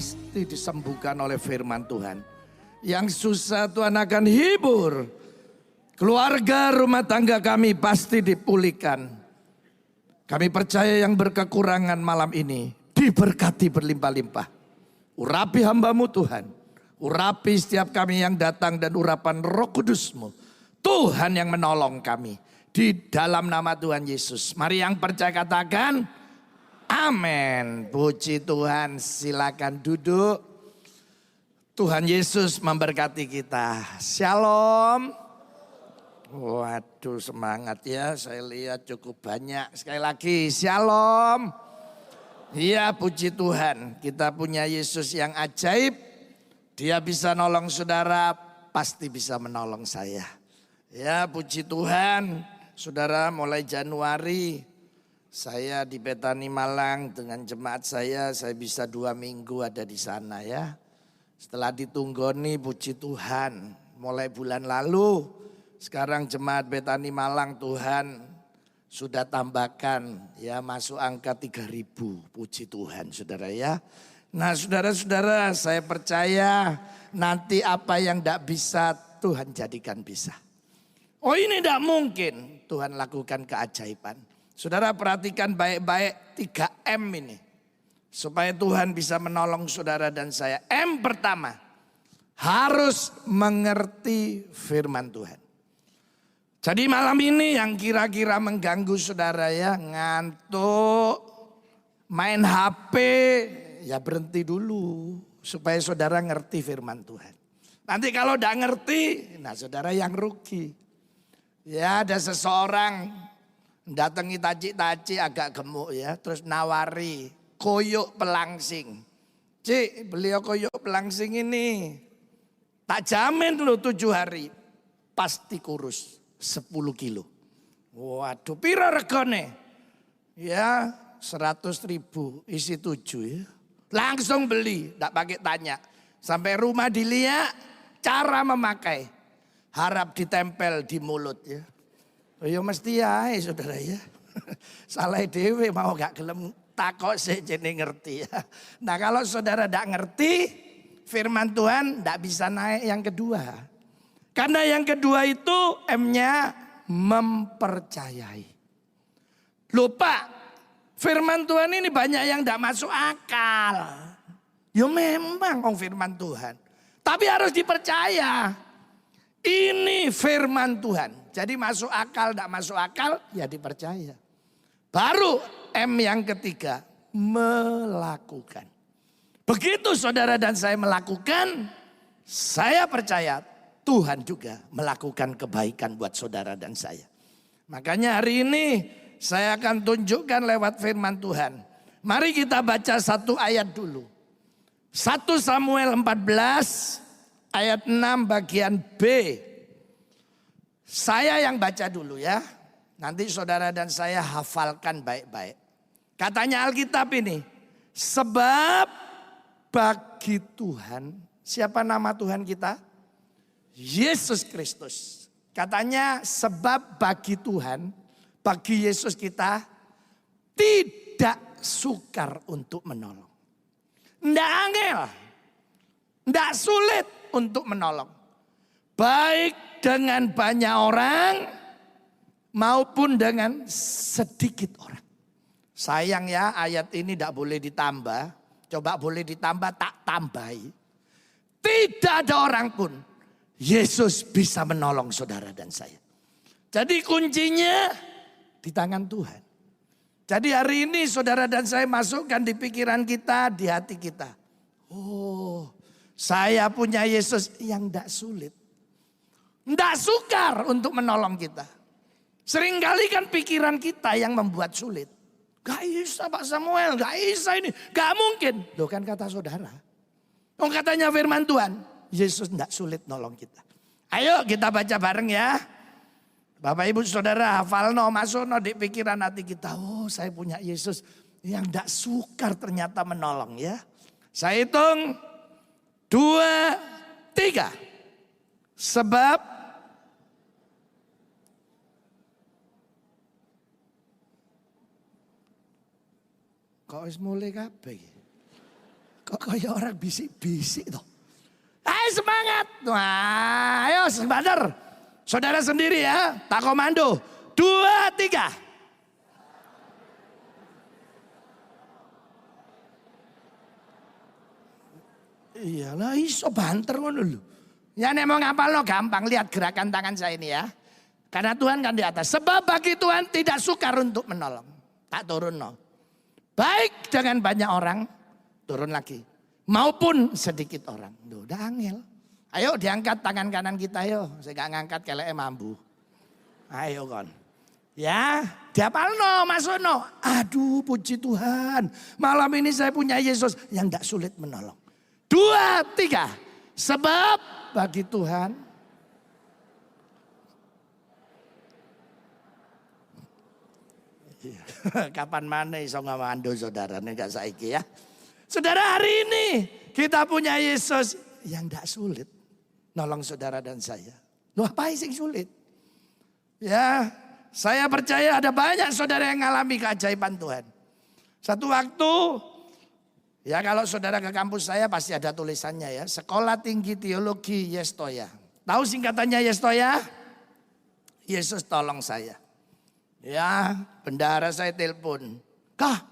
pasti disembuhkan oleh firman Tuhan. Yang susah Tuhan akan hibur. Keluarga rumah tangga kami pasti dipulihkan. Kami percaya yang berkekurangan malam ini diberkati berlimpah-limpah. Urapi hamba-Mu Tuhan. Urapi setiap kami yang datang dan urapan Roh Kudus-Mu. Tuhan yang menolong kami. Di dalam nama Tuhan Yesus. Mari yang percaya katakan amin. Puji Tuhan, silakan duduk. Tuhan Yesus memberkati kita. Shalom. Waduh, semangat ya, saya lihat cukup banyak. Sekali lagi, shalom. Iya, puji Tuhan, kita punya Yesus yang ajaib. Dia bisa nolong saudara, pasti bisa menolong saya. Ya, puji Tuhan. Saudara, mulai Januari saya di Betani Malang dengan jemaat saya bisa 2 minggu ada di sana ya. Setelah ditunggoni, puji Tuhan, mulai bulan lalu sekarang jemaat Betani Malang Tuhan sudah tambahkan ya, masuk angka 3.000, puji Tuhan saudara ya. Nah saudara-saudara, saya percaya nanti apa yang tidak bisa Tuhan jadikan bisa. Oh ini tidak mungkin, Tuhan lakukan keajaiban. Saudara perhatikan baik-baik 3M ini. Supaya Tuhan bisa menolong saudara dan saya. M pertama, harus mengerti firman Tuhan. Jadi malam ini yang kira-kira mengganggu saudara ya, ngantuk, main HP, ya berhenti dulu. Supaya saudara ngerti firman Tuhan. Nanti kalau tidak ngerti, nah saudara yang rugi. Ya ada seseorang datangi taci-taci agak gemuk ya, terus nawari koyok pelangsing. Cik, beliau koyok pelangsing ini. Tak jamin loh 7 hari. Pasti kurus 10 kilo. Waduh, pira regane? Ya 100.000 isi 7 ya. Langsung beli, tak pakai tanya. Sampai rumah dilihat cara memakai. Harap ditempel di mulut ya. Oh ya mesti ya saudara ya. Salah dewe mau gak gelem takut sejene ngerti ya. Nah kalau saudara tidak ngerti firman Tuhan tidak bisa naik yang kedua. Karena yang kedua itu M-nya mempercayai. Lupa firman Tuhan ini banyak yang tidak masuk akal. Ya memang firman Tuhan. Tapi harus dipercaya. Ini firman Tuhan. Jadi masuk akal tidak masuk akal ya dipercaya. Baru M yang ketiga, melakukan. Begitu saudara dan saya melakukan, saya percaya Tuhan juga melakukan kebaikan buat saudara dan saya. Makanya hari ini saya akan tunjukkan lewat firman Tuhan. Mari kita baca satu ayat dulu. 1 Samuel 14 ayat 6 bagian B. Saya yang baca dulu ya. Nanti saudara dan saya hafalkan baik-baik. Katanya Alkitab ini. Sebab bagi Tuhan. Siapa nama Tuhan kita? Yesus Kristus. Katanya sebab bagi Tuhan. Bagi Yesus kita. Tidak sukar untuk menolong. Tidak angel. Tidak sulit untuk menolong. Baik dengan banyak orang maupun dengan sedikit orang. Sayang ya ayat ini tidak boleh ditambah. Coba boleh ditambah tak tambahi. Tidak ada orang pun Yesus bisa menolong saudara dan saya. Jadi kuncinya di tangan Tuhan. Jadi hari ini saudara dan saya masukkan di pikiran kita, di hati kita. Oh, saya punya Yesus yang tidak sulit. Tidak sukar untuk menolong kita. Seringkali kan pikiran kita yang membuat sulit. Gak bisa Pak Samuel, gak bisa ini. Gak mungkin. Loh kan kata saudara. Oh katanya firman Tuhan. Yesus tidak sulit nolong kita. Ayo kita baca bareng ya. Bapak ibu saudara hafal masuk di pikiran hati kita. Oh saya punya Yesus yang tidak sukar ternyata menolong ya. Saya hitung 2, 3. Sebab kok wis mulai kabeh. Kok kayak orang bisik-bisik toh. Ayo semangat. Wah, ayo sebentar. Saudara sendiri ya, tak komando. 2, 3. Iyalah iso banter ngono lho. Ya nek mau ngapal lo gampang, lihat gerakan tangan saya ini ya. Karena Tuhan kan di atas. Sebab bagi Tuhan tidak sukar untuk menolong. Tak turun no. Baik dengan banyak orang, turun lagi. Maupun sedikit orang. Duh, udah angel. Ayo diangkat tangan kanan kita yo. Saya gak ngangkat keleknya mambu. Ayo kon. Ya, diapal no, masuk no. Aduh puji Tuhan. Malam ini saya punya Yesus yang gak sulit menolong. 2, 3. Sebab bagi Tuhan. Kapan mana iso ngamando saudara, gak saiki ya. Saudara, hari ini kita punya Yesus yang tidak sulit nolong saudara dan saya. Loh apa yang sulit? Ya, saya percaya ada banyak saudara yang mengalami keajaiban Tuhan. Satu waktu, ya kalau saudara ke kampus saya pasti ada tulisannya ya. Sekolah Tinggi Teologi Yestoya. Tahu singkatannya Yestoya? Yesus tolong saya. Ya, bendahara saya telepon. Kah?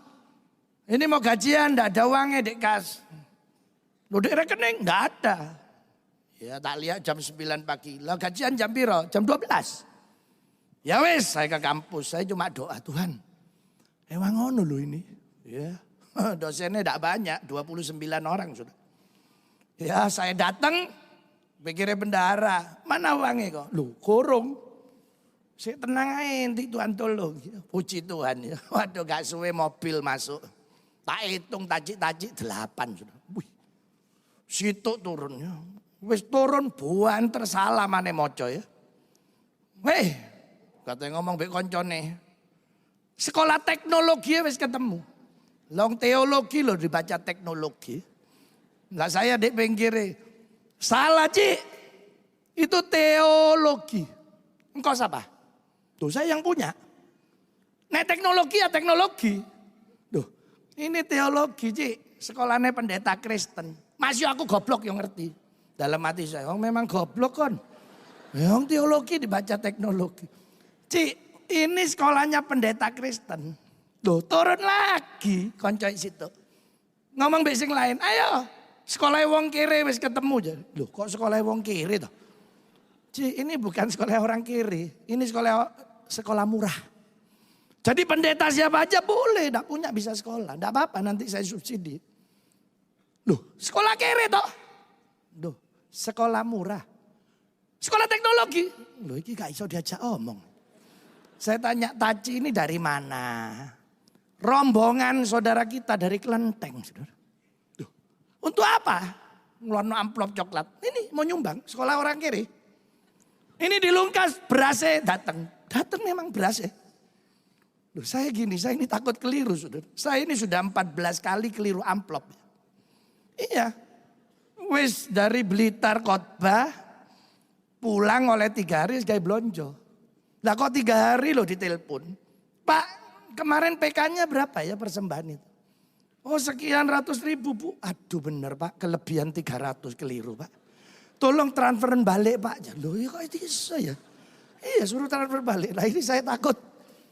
Ini mau gajian, enggak ada uangnya dek kas. Loh dek rekening, enggak ada. Ya tak lihat jam 9 pagi. Lah gajian jam piro? Jam 12. Ya wes, saya ke kampus. Saya cuma doa, Tuhan. Emang ngono loh ini. Ya, dosennya enggak banyak, 29 orang sudah. Ya saya datang, pikirnya bendahara. Mana uangnya kok? Loh kurung. Saya tenang aja, nanti Tuhan tolong. Puji Tuhan. Waduh gak suwe mobil masuk. Tak hitung tajik-tajik 8 sudah. Wih, situ turunnya. Wis turun buan tersalah mana moco ya. Weh, katanya ngomong bek koncone. Sekolah teknologi wis ketemu. Long teologi loh dibaca teknologi. Lah saya di pinggir. Salah Cik. Itu teologi. Engkau siapa? Tuh saya yang punya. Nek teknologi ya teknologi. Ini teologi Cik, sekolahnya pendeta Kristen. Masih aku goblok yang ngerti. Dalam hati saya, oh memang goblok kan. Yang teologi dibaca teknologi. Cik, ini sekolahnya pendeta Kristen. Loh turun lagi koncoi situ. Ngomong besing lain, ayo sekolah wong kiri wis ketemu. Loh kok sekolah wong kiri toh? Cik, ini bukan sekolah orang kiri, ini sekolah murah. Jadi pendeta siapa aja boleh, tidak punya bisa sekolah. Tidak apa-apa nanti saya subsidi. Loh sekolah kere toh. Loh sekolah murah. Sekolah teknologi. Loh ini gak iso diajak omong. Saya tanya Taci ini dari mana? Rombongan saudara kita dari Kelenteng. Saudara. Loh, untuk apa? Ngeluarin amplop coklat. Ini mau nyumbang sekolah orang kiri. Ini dilungkas berasnya datang. Datang memang berasnya. Loh, saya ini takut keliru saudara. Saya ini sudah 14 kali keliru amplop. Iya. Wis dari Blitar khotbah pulang oleh 3 hari kayak blonjo. Lah kok 3 hari loh ditelepon. Pak kemarin PK-nya berapa ya persembahan itu? Oh sekian ratus ribu bu. Aduh bener Pak kelebihan 300 keliru Pak. Tolong transferan balik Pak. Loh ya kok itu bisa ya? Iya suruh transfer balik. Nah ini saya takut.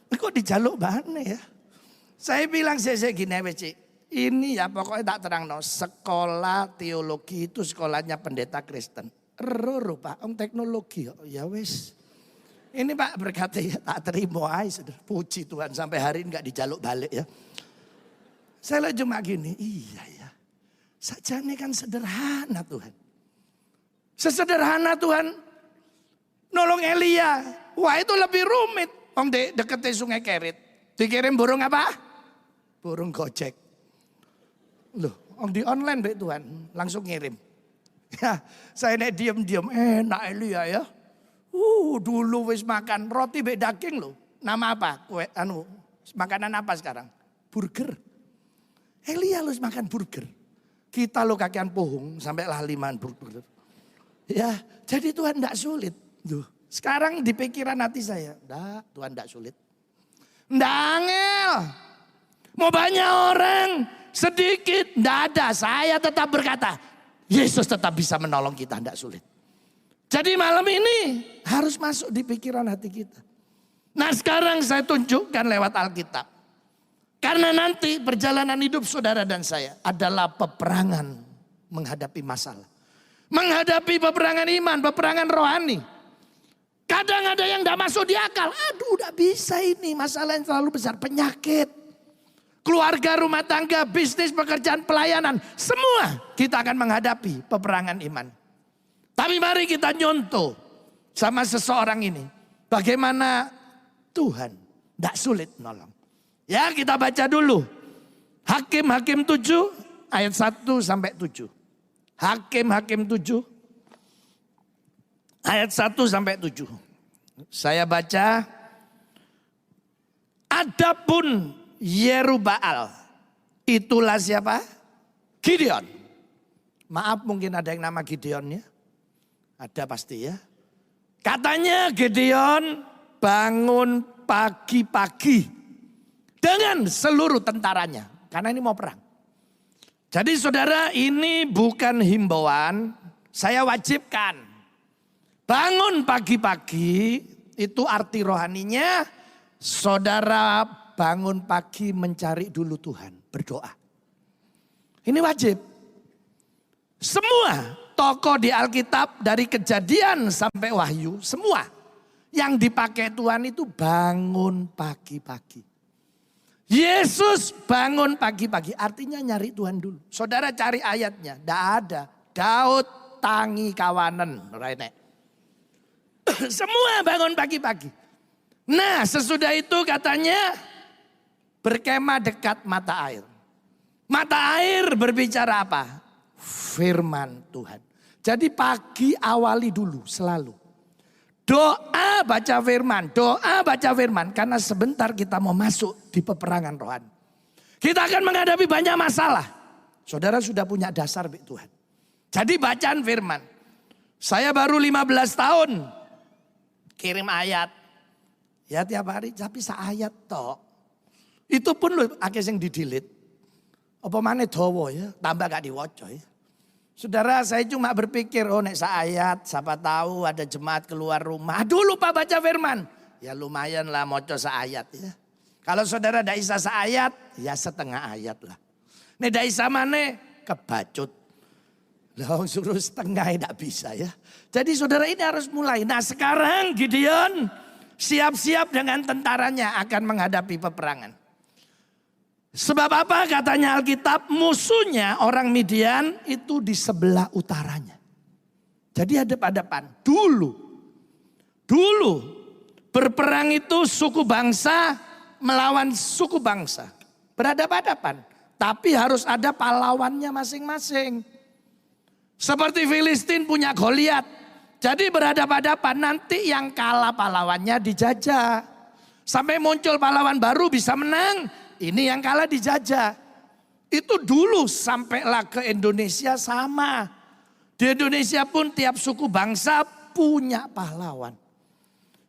Kok dijaluk mana ya? Saya bilang saya gini Cik. Ini ya pokoknya tak terang no. Sekolah teologi itu sekolahnya pendeta Kristen. Roro Pak, om teknologi. Ya wes. Ini Pak berkata ya tak terima aja. Puji Tuhan sampai hari ini gak dijaluk balik ya. Saya cuma gini, iya ya. Sajane kan sederhana Tuhan. Sesederhana Tuhan nolong Elia. Wah itu lebih rumit. Om deketnya Sungai Kerit. Dikirim burung apa? Burung Gojek. Loh, om di online baik Tuhan. Langsung ngirim. Ya, saya nek diem-diem. Enak Elia ya. Dulu wis makan roti be daging loh. Nama apa? Kue, makanan apa sekarang? Burger. Elia lu makan burger. Kita lo kakian pohong sampai laliman burger. Ya, jadi Tuhan tidak sulit. Duh. Sekarang di pikiran hati saya, Tuhan tidak sulit. Nggak angel. Mau banyak orang, sedikit, tidak ada. Saya tetap berkata, Yesus tetap bisa menolong kita, tidak sulit. Jadi malam ini harus masuk di pikiran hati kita. Nah sekarang saya tunjukkan lewat Alkitab. Karena nanti perjalanan hidup saudara dan saya adalah peperangan menghadapi masalah. Menghadapi peperangan iman, peperangan rohani. Kadang ada yang tidak masuk di akal. Aduh udah bisa ini, masalah yang terlalu besar. Penyakit, keluarga, rumah tangga, bisnis, pekerjaan, pelayanan. Semua kita akan menghadapi peperangan iman. Tapi mari kita nyontoh sama seseorang ini. Bagaimana Tuhan tidak sulit nolong. Ya kita baca dulu. Hakim-Hakim 7 ayat 1 sampai 7. Hakim-Hakim 7 ayat 1 sampai 7. Saya baca. Adapun Yerubbaal, itulah siapa? Gideon. Maaf mungkin ada yang nama Gideonnya. Ada pasti ya. Katanya Gideon bangun pagi-pagi dengan seluruh tentaranya. Karena ini mau perang. Jadi saudara ini bukan himbauan, saya wajibkan. Bangun pagi-pagi itu arti rohaninya saudara bangun pagi mencari dulu Tuhan, berdoa. Ini wajib. Semua tokoh di Alkitab dari Kejadian sampai Wahyu, semua yang dipakai Tuhan itu bangun pagi-pagi. Yesus bangun pagi-pagi, artinya nyari Tuhan dulu. Saudara cari ayatnya, tidak ada. Daud tangi kawanan, Rene. Semua bangun pagi-pagi. Nah sesudah itu katanya berkemah dekat mata air. Mata air berbicara apa? Firman Tuhan. Jadi pagi awali dulu selalu. Doa baca firman, doa baca firman. Karena sebentar kita mau masuk di peperangan rohani. Kita akan menghadapi banyak masalah. Saudara sudah punya dasar Tuhan. Jadi bacaan firman. Saya baru 15 tahun kirim ayat. Ya tiap hari tapi seayat tok. Itu pun loh akeh sing didelete. Apa maneh dawa ya, tambah gak diwaca ya. Saudara saya cuma berpikir nek seayat siapa tahu ada jemaat keluar rumah. Aduh lupa baca firman. Ya lumayan lah maca seayat ya. Kalau saudara ndak bisa seayat ya setengah ayat lah. Nek ndak bisa maneh kebacut. Lah suruh setengah tidak bisa ya. Jadi saudara ini harus mulai. Nah sekarang Gideon siap-siap dengan tentaranya akan menghadapi peperangan. Sebab apa katanya Alkitab, musuhnya orang Midian itu di sebelah utaranya. Jadi hadap-hadapan. Dulu berperang itu suku bangsa melawan suku bangsa. Berhadapan-hadapan. Tapi harus ada pahlawannya masing-masing. Seperti Filistin punya Goliat. Jadi berhadapan-hadapan, nanti yang kalah pahlawannya dijajah. Sampai muncul pahlawan baru bisa menang. Ini yang kalah dijajah. Itu dulu sampailah ke Indonesia sama. Di Indonesia pun tiap suku bangsa punya pahlawan.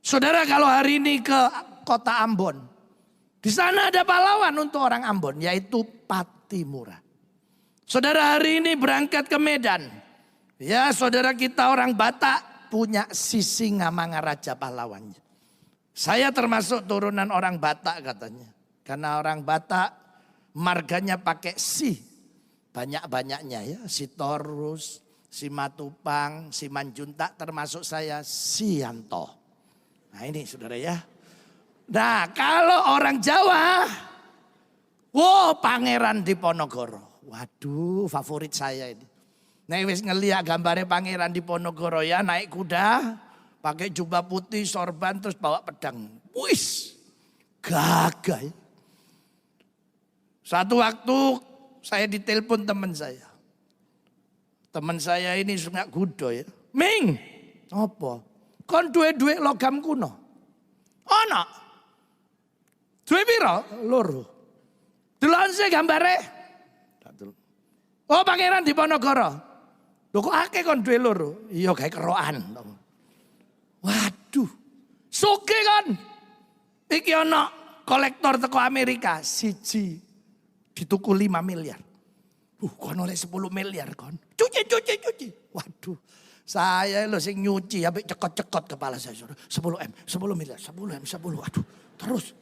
Saudara kalau hari ini ke kota Ambon. Di sana ada pahlawan untuk orang Ambon yaitu Patimura. Saudara hari ini berangkat ke Medan. Ya saudara kita orang Batak punya Sisingamangaraja pahlawannya. Saya termasuk turunan orang Batak katanya. Karena orang Batak marganya pakai si. Banyak-banyaknya ya. Si Torus, si Matupang, si Manjuntak termasuk saya Sianto. Nah ini saudara ya. Nah kalau orang Jawa. Wow Pangeran Diponegoro. Waduh favorit saya ini. Nah wis ngeliat gambarnya Pangeran Diponegoro ya naik kuda. Pakai jubah putih, sorban terus bawa pedang. Wis gagah ya. Satu waktu saya ditelepon teman saya. Teman saya ini sungai gudo ya. Ming, apa? Kon duwe-duwe logam kuno. Ono. Duwe piro? Loro. Delon sih gambare. Oh Pangeran Diponegoro. Lho kok akeh kon duwe loro? Iya gawe kerokan. Waduh. Sugih kon. Iki ono kolektor teko Amerika siji dituku 5 miliar. Kon oleh 10 miliar kon. Cuci. Waduh, saya lo sing nyuci habis cekot-cekot kepala saya. 10 M, 10 miliar, 10 M, 10. Aduh, terus.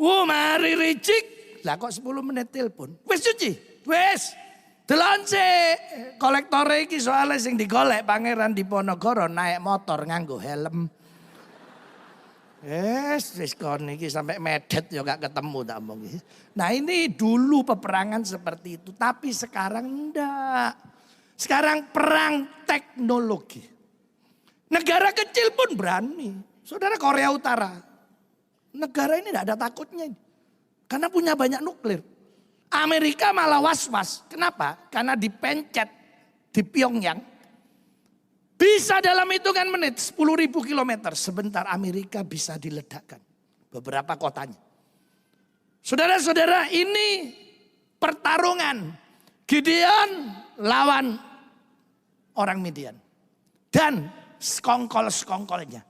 Mari ricik. Lah kok 10 menit telepon. Wes cuci, wes. Delon sik. Kolektore iki soalnya sing digolek Pangeran Diponegoro naik motor nganggo helm. Wis kon iki sampai medet ya gak ketemu tak omong. Nah ini dulu peperangan seperti itu, tapi sekarang enggak. Sekarang perang teknologi. Negara kecil pun berani. Saudara Korea Utara. Negara ini enggak ada takutnya. Karena punya banyak nuklir. Amerika malah was-was. Kenapa? Karena dipencet di Pyongyang. Bisa dalam hitungan menit 10.000 kilometer. Sebentar Amerika bisa diledakkan. Beberapa kotanya. Saudara-saudara, ini pertarungan Gideon lawan orang Midian. Dan sekongkol-sekongkolnya.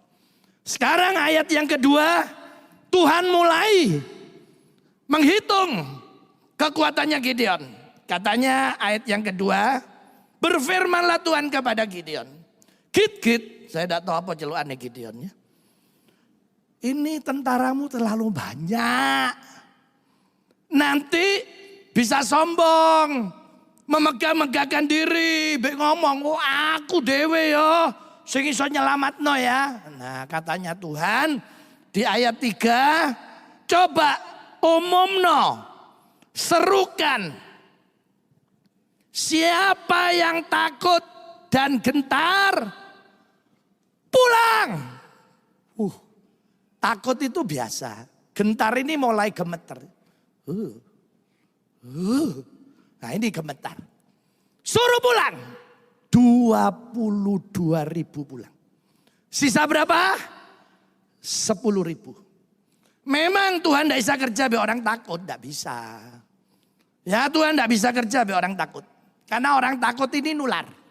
Sekarang ayat yang kedua. Tuhan mulai menghitung kekuatannya Gideon. Katanya ayat yang kedua. Berfirmanlah Tuhan kepada Gideon. Git, saya tidak tahu apa celukannya Gideon ya. Ini tentaramu terlalu banyak. Nanti bisa sombong. Memegah-megahkan diri. Ngomong, aku dewe ya. Sing iso nyelamatno ya. Nah katanya Tuhan di ayat 3. Coba umumno. Serukan. Siapa yang takut dan gentar. Pulang. Takut itu biasa. Gentar ini mulai gemeter. Nah ini gemetar. Suruh pulang. 22.000 pulang. Sisa berapa? 10.000. Memang Tuhan tidak bisa kerja biar orang takut. Tidak bisa. Ya Tuhan tidak bisa kerja biar orang takut. Karena orang takut ini nular.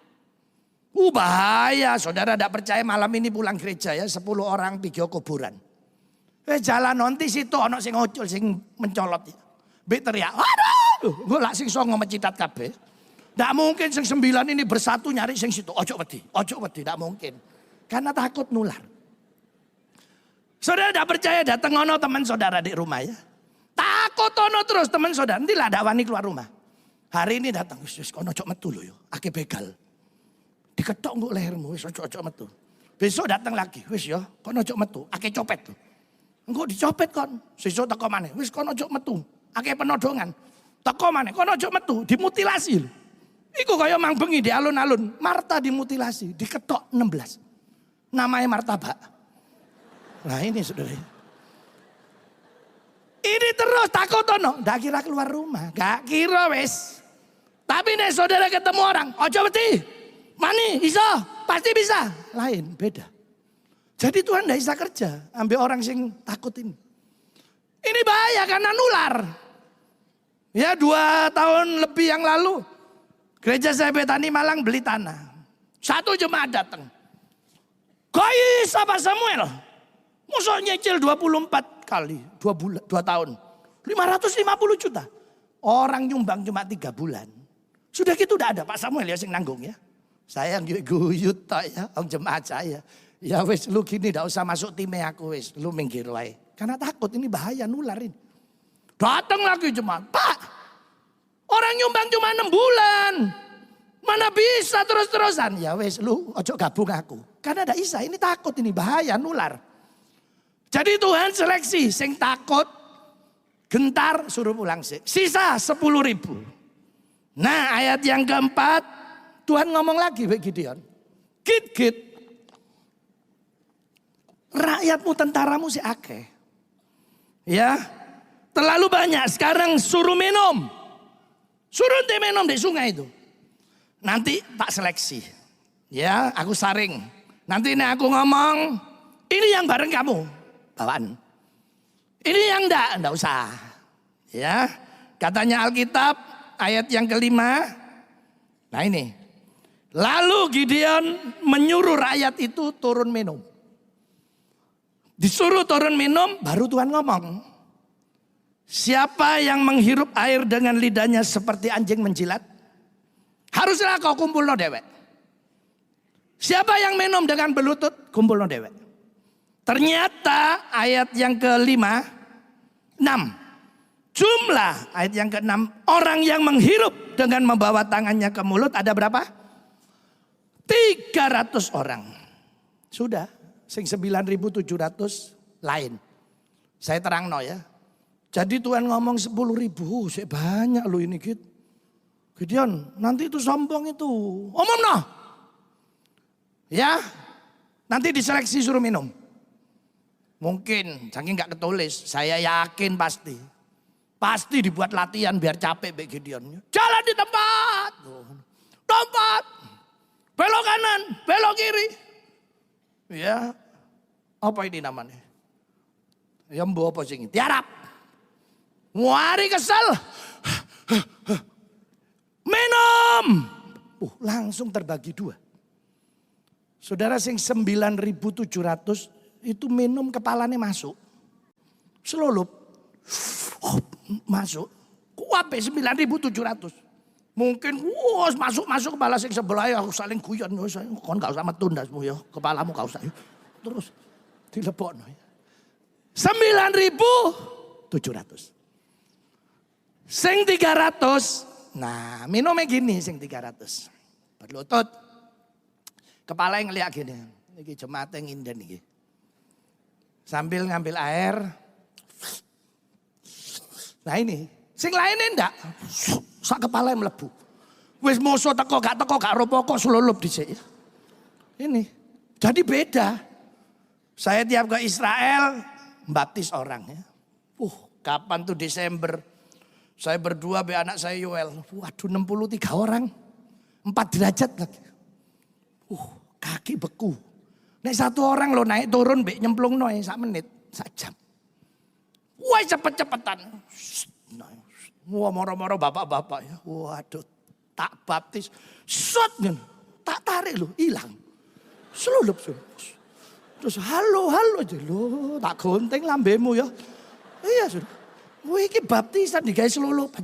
Bahaya, saudara tidak percaya malam ini pulang gereja ya 10 orang video kuburan. Jalan nanti situ ono sing ngocul sing mencolot. Bek teriak, aduh, gue lak sing songo mecitat kabeh. Tidak mungkin sing 9 ini bersatu nyari sing situ. Ojo wedi, tidak mungkin. Karena takut nular. Saudara tidak percaya datang ono teman saudara di rumah ya. Takut ono terus teman saudara, nantilah ada wani keluar rumah. Hari ini datang, wis kono ojo metu lho yo, ake begal. Diketok nguk lehermu, wis ojo metu. Besok datang lagi, wis ya, kon ojo metu, akeh copet tuh. Engko dicopet kon, sesuk teko maneh, wis kon ojo metu, akeh penodongan. Teko maneh, kon ojo metu, dimutilasi lho. Iku kaya mang bengi di alun-alun, Marta dimutilasi, diketok 16. Namanya martabak. Nah ini saudara. Ini terus takut ono, ndak kira keluar rumah, gak kira wis. Tapi nih saudara ketemu orang, ojo wedi. Mani, iso, pasti bisa. Lain, beda. Jadi Tuhan tidak bisa kerja. Ambil orang sing takut ini. Ini bahaya karena nular. Ya 2 tahun lebih yang lalu. Gereja saya Betani Malang beli tanah. 1 jemaat datang. Guys, apa Samuel? Masa nyicil 24 kali, 2 tahun. 550 juta. Orang nyumbang cuma 3 bulan. Sudah gitu udah ada Pak Samuel ya sing nanggung ya. Saya yang guyut tak ya, orang jemaat saya. Ya wes lu gini tidak usah masuk timnya aku wes, lu minggir wae. Karena takut ini bahaya nular ini. Datang lagi jemaat, Pak. Orang nyumbang cuma 6 bulan. Mana bisa terus-terusan? Ya wes lu ojo gabung aku. Karena ada Isa ini takut ini bahaya nular. Jadi Tuhan seleksi sing takut gentar suruh pulang sih. Sisa 10.000. Nah ayat yang keempat. Tuhan ngomong lagi bagi Gideon. Git. Rakyatmu tentaramu si akeh. Ya. Terlalu banyak. Sekarang suruh minum. Suruh dia minum di sungai itu. Nanti tak seleksi. Ya aku saring. Nanti ini aku ngomong. Ini yang bareng kamu. Bawaan. Ini yang enggak usah. Ya. Katanya Alkitab ayat yang kelima. Nah ini. Lalu Gideon menyuruh rakyat itu turun minum. Disuruh turun minum baru Tuhan ngomong. Siapa yang menghirup air dengan lidahnya seperti anjing menjilat? Haruslah kau kumpul no dewek. Siapa yang minum dengan berlutut? Kumpul no dewek. Ternyata ayat yang kelima, 6. Jumlah ayat yang ke-6, orang yang menghirup dengan membawa tangannya ke mulut ada berapa? 300 orang. Sudah, sing 9.700 lain. Saya terang no ya. Jadi Tuhan ngomong 10.000, banyak loh ini gitu. Gideon, nanti itu sombong itu. Omong no. Ya, nanti diseleksi suruh minum. Mungkin, saking gak ketulis, saya yakin pasti. Pasti dibuat latihan biar capek Mbak Gideon. Jalan di tempat. Tempat. Belok kanan, belok kiri. Ya, apa ini namanya? Ya mbo apa sing tiarap. Muari kesel. Minum. Langsung terbagi 2. Saudara sing 9.700 itu minum kepalanya masuk. Selulup. Masuk. Kuape 9.700. Mungkin masuk kepala sing sebelah ya aku saling guyon. Kon gak usah metundasmu ya. Kepalamu gak usah. Terus dilebokno ya. 9.700. Sing 300. Nah, minumnya gini sing 300. Berlutut. Kepala yang ngeliat gini. Ini jemaat yang inden ini. Sambil ngambil air. Nah ini. Sing lainnya enggak. Sak kepala yang melebu. Wis musuh teko gak ropoko selulup dhisik. Ini. Jadi beda. Saya tiap ke Israel baptis orang ya. Kapan tuh Desember. Saya berdua be anak saya Yoel. Waduh 63 orang. 4 derajat lagi. Kaki beku. Nek satu orang lo naik turun be nyemplung noy 1 menit, 1 jam. Wah cepet-cepetan. Wah moro-moro bapak-bapak ya. Waduh tak baptis. Tak tarik lo hilang. Selulup. Terus halo aja lo. Tak gonting lambemu ya. Iya sudah. Wah ini baptisan digawe selulupan.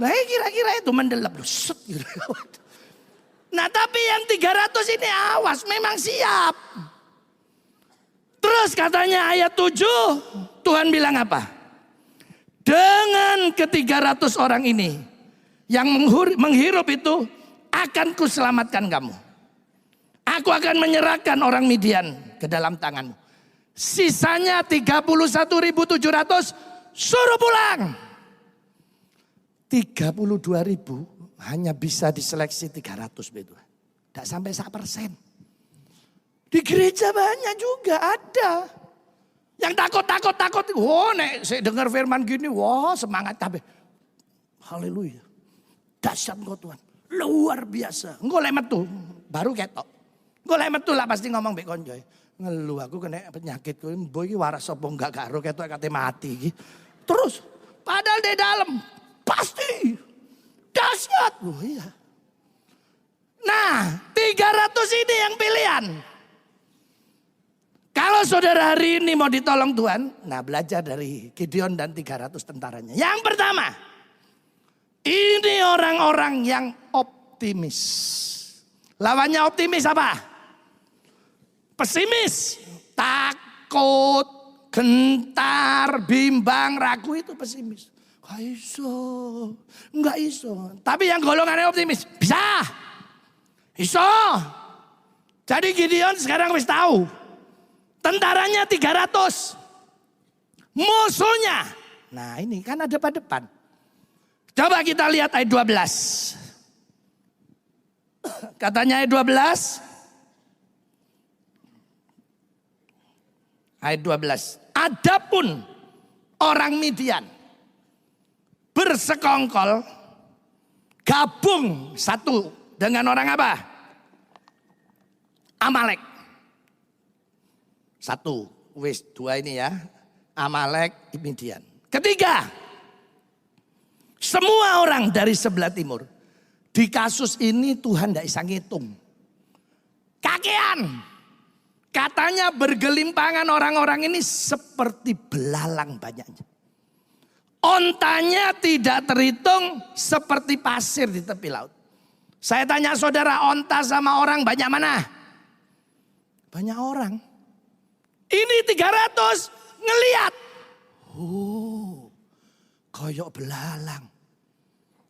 Nah kira-kira itu mendelap loh. Nah tapi yang 300 ini awas memang siap. Terus katanya ayat 7 Tuhan bilang apa? Dengan ke-300 orang ini yang menghirup itu akan kuselamatkan kamu. Aku akan menyerahkan orang Midian ke dalam tanganmu. Sisanya 31.700 suruh pulang. 32.000 hanya bisa diseleksi 300 betul. Tidak sampai 1%. Di gereja banyak juga ada. Yang takut. Nek saya dengar firman gini, semangat kabeh. Haleluya. Dahsyat engkau Tuhan. Luar biasa. Engkau lek metu, baru ketok. Engkau lek metu lah pasti ngomong mbek konjoe. Ngeluh aku kena penyakit kuwi mbok iki waras apa enggak karo ketok kate mati iki. Terus padahal di dalam pasti dahsyat. Iya. Nah, 300 ini yang pilihan. Kalau saudara hari ini mau ditolong Tuhan, nah belajar dari Gideon dan 300 tentaranya. Yang pertama, ini orang-orang yang optimis. Lawannya optimis apa? Pesimis, takut, gentar, bimbang, ragu itu pesimis. Enggak iso. Tapi yang golongannya optimis, bisa. Iso. Jadi Gideon sekarang wis tahu. Tentaranya 300. Musuhnya. Nah ini kan ada depan. Coba kita lihat ayat 12. Katanya ayat 12. Ayat 12. Adapun orang Midian bersekongkol gabung satu dengan orang apa? Amalek. Satu, wis 2 ini ya. Amalek, Midian. Ketiga, semua orang dari sebelah timur. Di kasus ini Tuhan tidak bisa ngitung. Kakean. Katanya bergelimpangan orang-orang ini seperti belalang banyaknya. Ontanya tidak terhitung seperti pasir di tepi laut. Saya tanya saudara, onta sama orang banyak mana? Banyak orang. Ini 300 ngeliat. Oh, koyok belalang.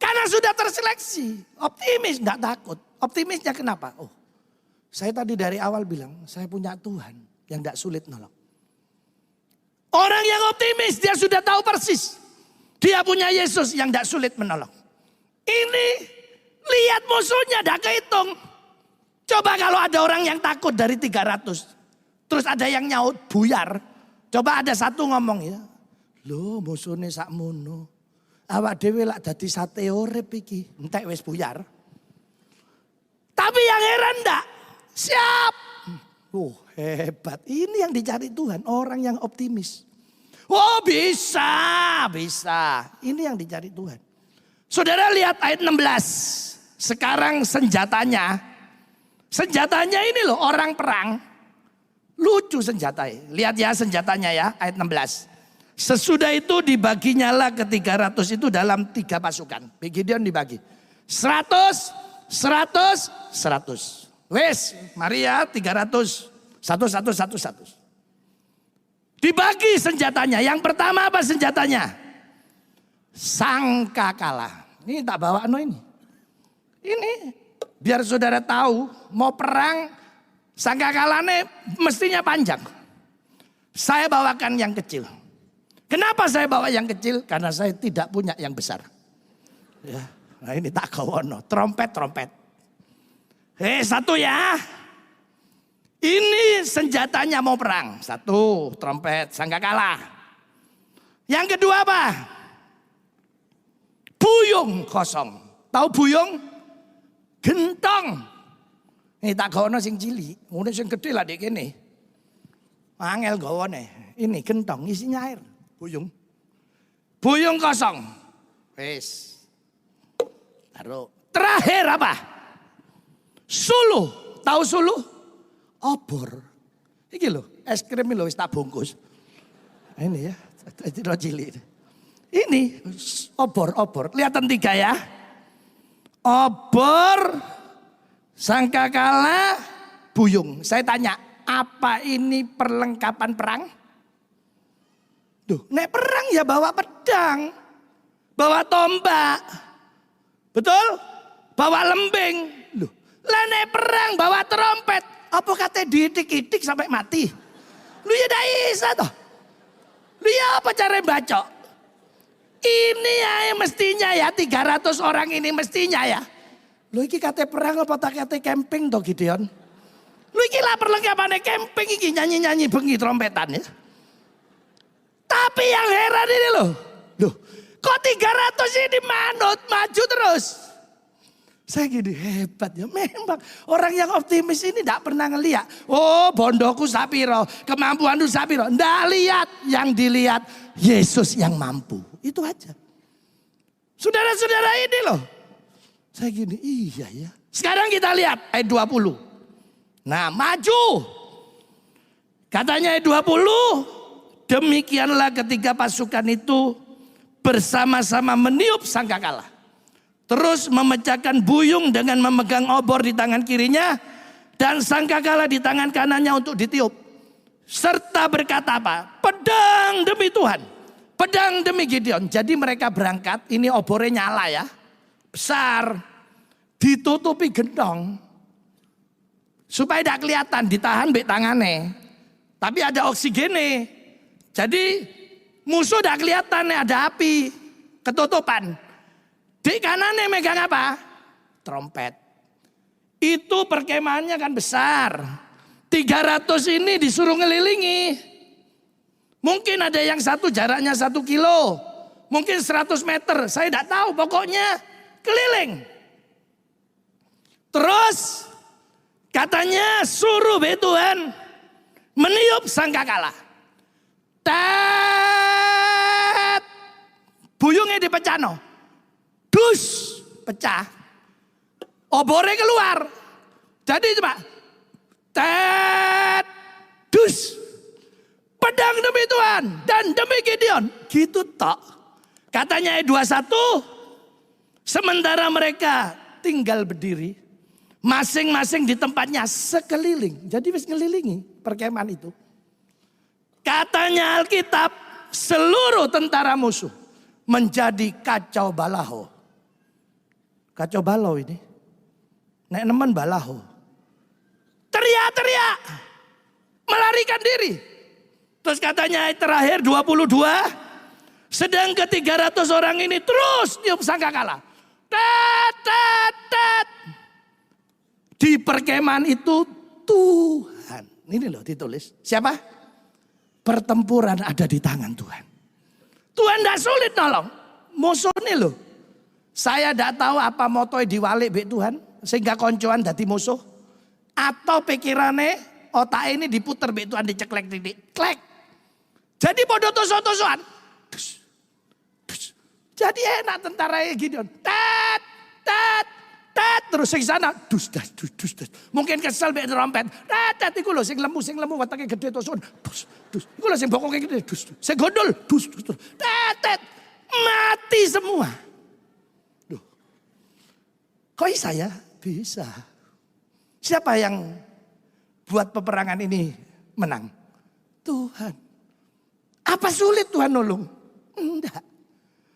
Karena sudah terseleksi. Optimis, enggak takut. Optimisnya kenapa? Oh, saya tadi dari awal bilang, saya punya Tuhan yang enggak sulit nolong. Orang yang optimis, dia sudah tahu persis. Dia punya Yesus yang enggak sulit menolong. Ini, lihat musuhnya, enggak kehitung. Coba kalau ada orang yang takut dari 300. Terus ada yang nyaut, buyar. Coba ada satu ngomong ya. Loh musuhnya sakmono. Awak dhewe lak dadi sate urip iki. Entek wis buyar. Tapi yang heran enggak. Siap. Hebat. Ini yang dicari Tuhan. Orang yang optimis. Oh bisa. Ini yang dicari Tuhan. Saudara lihat ayat 16. Sekarang senjatanya. Senjatanya ini loh orang perang. Lucu senjatanya. Lihat ya senjatanya ya ayat 16. Sesudah itu dibaginyalah ke 300 itu dalam 3 pasukan. Gideon dibagi. 100. Wes, mari ya 300. 100. Dibagi senjatanya. Yang pertama apa senjatanya? Sangkakala. Ini tak bawa ini. Ini biar saudara tahu mau perang sangkakalanya mestinya panjang. Saya bawakan yang kecil. Kenapa saya bawa yang kecil? Karena saya tidak punya yang besar. Ya, nah ini tak kawono, trompet. Satu ya. Ini senjatanya mau perang. 1, trompet, sangkakala. Yang kedua apa? Buyung kosong. Tahu buyung? Gentong. Ini tak gawane sing cilik, ngono sing gedhe lah dek kene. Angel gawane. Ini gentong isinya air, buyung. Buyung kosong. Wis. Taruh. Terakhir apa? Suluh. Tahu suluh? Obor. Iki lho, es krim lho wis tak bungkus. Ini ya, cilik. Ini obor. Kelihatan 3 ya. Obor, sangkakala, buyung. Saya tanya, apa ini perlengkapan perang? Duh, nek perang ya bawa pedang, bawa tombak, betul? Bawa lembing. Loh, lah nek perang bawa trompet, apa kata diitik-itik sampai mati? Lu ya dah isa toh. Lu ya apa cara baca? Ini ya mestinya ya 300 orang ini mestinya ya. Lu iki kate perang apa tak kate camping toh Gideon? Lu iki lah perlengkapannya camping iki nyanyi-nyanyi bengi trompetan ya. Tapi yang heran ini loh. Loh, kok 300 ini manut maju terus? Saya gini hebat ya. Memang orang yang optimis ini tidak pernah ngeliat. Oh bondoku sapiro, kemampuanku sapiro. Nggak lihat, yang dilihat Yesus yang mampu. Itu aja. Saudara-saudara ini loh. Saya gini, iya ya. Sekarang kita lihat ayat 20. Nah maju. Katanya ayat 20. Demikianlah ketika pasukan itu bersama-sama meniup sangkakala. Terus memecahkan buyung dengan memegang obor di tangan kirinya. Dan sangkakala di tangan kanannya untuk ditiup. Serta berkata apa? Pedang demi Tuhan. Pedang demi Gideon. Jadi mereka berangkat, ini obornya nyala ya. Besar. Ditutupi gendong. Supaya tidak kelihatan, ditahan bek tangannya. Tapi ada oksigennya. Jadi musuh tidak kelihatan, ada api. Ketutupan. Di kanannya megang apa? Trompet. Itu perkemahannya kan besar. 300 ini disuruh ngelilingi. Mungkin ada yang satu jaraknya 1 kilo. Mungkin 100 meter. Saya tidak tahu, pokoknya keliling. Terus katanya suruh Tuhan meniup sangkakala. Tet. Buyungnya dipecah no. Dus. Pecah. Obornya keluar. Jadi coba. Tet. Dus. Pedang demi Tuhan dan demi Gideon. Gitu tok. Katanya ayat 21, sementara mereka tinggal berdiri, masing-masing di tempatnya sekeliling. Jadi wis ngelilingi perkemahan itu. Katanya Alkitab, seluruh tentara musuh menjadi kacau balau. Kacau balau ini. Nek nemen balau. Teriak-teriak. Melarikan diri. Terus katanya ayat terakhir 22. Sedang ke-300 orang ini terus tiup sangkakala. Tet, tet, tet. Di perkemahan itu Tuhan. Ini loh ditulis. Siapa? Pertempuran ada di tangan Tuhan. Tuhan tidak sulit nolong. Musuh ini loh. Saya tidak tahu apa motoi diwalik be Tuhan. Sehingga koncoan dadi musuh. Atau pikirannya otak ini diputer be Tuhan diceklek titik. Klek. Jadi bodoh tusuk-tusukan. Jadi enak tentara Gideon. Tet, tet, tet. Terus sing sana. Dus, das, dus, dus, das. Mungkin kesel be trompet. Tet, tet. Iku lho sing lemu watake gede tusun. Dus, dus. Iku lho sing bokoke gede. Dus, dus. Sing gondol. Dus, dus, dus. Tet, tet. Mati semua. Duh. Kok bisa ya? Bisa. Siapa yang buat peperangan ini menang? Tuhan. Apa sulit Tuhan nolong? Enggak.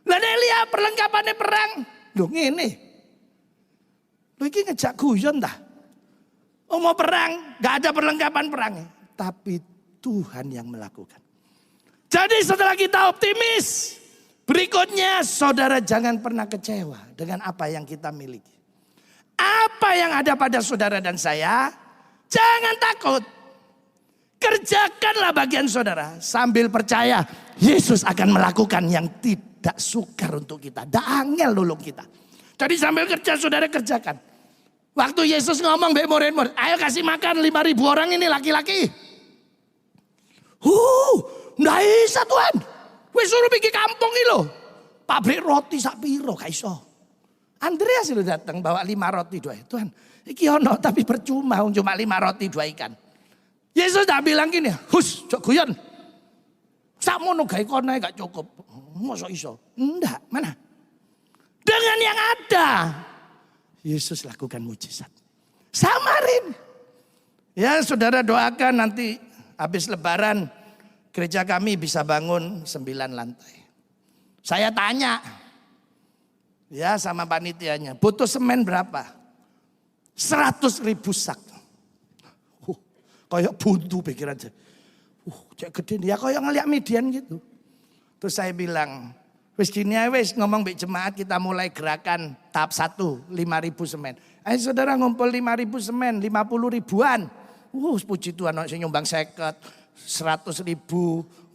Lah Elia perlengkapannya perang. Loh ngene. Loh ini ngejak guyon dah. Oh mau perang, gak ada perlengkapan perangnya. Tapi Tuhan yang melakukan. Jadi setelah kita optimis, berikutnya saudara jangan pernah kecewa dengan apa yang kita miliki. Apa yang ada pada saudara dan saya, jangan takut. Kerjakanlah bagian saudara sambil percaya Yesus akan melakukan yang tidak sukar untuk kita. Dak angel nolong kita. Jadi sambil kerja saudara kerjakan. Waktu Yesus ngomong be murid-murid, ayo kasih makan 5.000 orang ini laki-laki. Nggak bisa Tuhan. Wis suruh pergi kampung ini loh. Pabrik roti sak piro gak iso. Andreas itu datang bawa 5 roti 2. Tuhan, iki ono tapi percuma cuma 5 roti 2 ikan. Yesus tak bilang gini, hus, cok guyon. Sakmono gawe kono gak cukup. Mosok iso? Enggak, mana? Dengan yang ada. Yesus lakukan mujizat. Samarin. Ya saudara doakan nanti habis lebaran gereja kami bisa bangun 9 lantai. Saya tanya ya sama panitianya, butuh semen berapa? 100.000 sak. Kayak buntu pikiran saya. Cek gede ya kayak ngeliat median gitu. Terus saya bilang, wis gini aja wis ngomong mbek jemaat kita mulai gerakan tahap 1, 5.000 semen. Ayo saudara ngumpul 5.000 semen, 50 ribuan. Puji Tuhan ono sing nyumbang 100.000.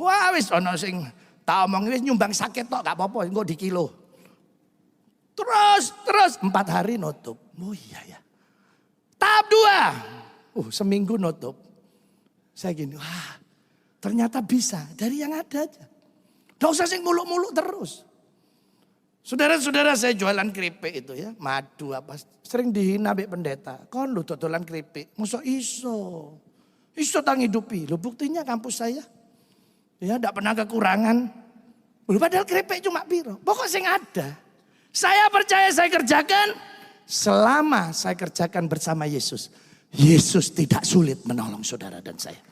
Wah wis ono sing tak omong wis nyumbang sakit tok gak apa-apa engko di kilo. Terus 4 hari nutup. Oh iya ya. Tahap 2. Seminggu nutup. Saya gini, wah ternyata bisa dari yang ada aja. Gak usah sing muluk-muluk terus. Saudara-saudara saya jualan keripik itu ya, madu apa. Sering dihina bik pendeta. Kon lu dodolan keripik, musuh iso. Iso tang hidupi. Lu buktinya kampus saya. Ya gak pernah kekurangan. Padahal keripik cuma piro. Pokok sing ada. Saya percaya saya kerjakan. Selama saya kerjakan bersama Yesus. Yesus tidak sulit menolong saudara dan saya.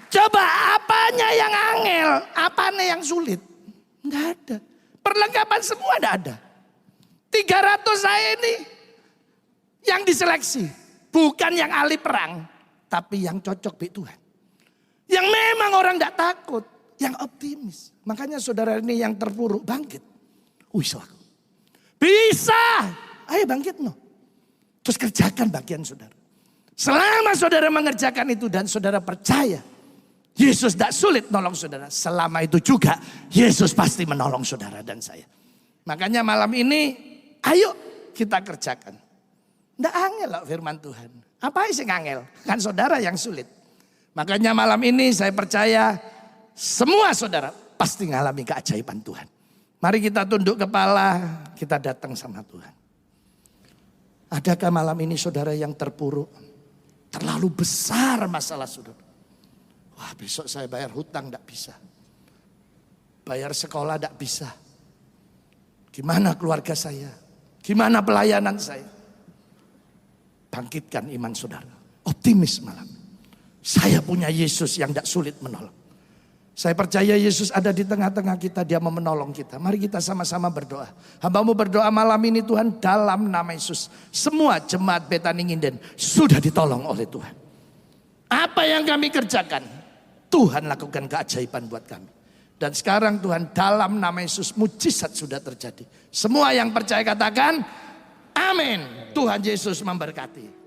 Coba apanya yang angel, apanya yang sulit? Enggak ada. Perlengkapan semua enggak ada. 300 saya ini yang diseleksi. Bukan yang ahli perang, tapi yang cocok bagi Tuhan. Yang memang orang enggak takut, yang optimis. Makanya saudara ini yang terpuruk bangkit. Bisa. Ayo bangkit no. Terus kerjakan bagian saudara. Selama saudara mengerjakan itu dan saudara percaya. Yesus tidak sulit nolong saudara. Selama itu juga Yesus pasti menolong saudara dan saya. Makanya malam ini ayo kita kerjakan. Tidak angel loh firman Tuhan. Apa sih angel? Kan saudara yang sulit. Makanya malam ini saya percaya semua saudara pasti mengalami keajaiban Tuhan. Mari kita tunduk kepala, kita datang sama Tuhan. Adakah malam ini saudara yang terpuruk? Terlalu besar masalah saudara. Wah besok saya bayar hutang, tidak bisa. Bayar sekolah tidak bisa. Gimana keluarga saya? Gimana pelayanan saya? Bangkitkan iman saudara. Optimis malam. Saya punya Yesus yang tidak sulit menolong. Saya percaya Yesus ada di tengah-tengah kita. Dia mau menolong kita. Mari kita sama-sama berdoa. Hambamu berdoa malam ini Tuhan dalam nama Yesus. Semua jemaat Betani Nginden sudah ditolong oleh Tuhan. Apa yang kami kerjakan, Tuhan lakukan keajaiban buat kami. Dan sekarang Tuhan dalam nama Yesus mujizat sudah terjadi. Semua yang percaya katakan amin. Tuhan Yesus memberkati.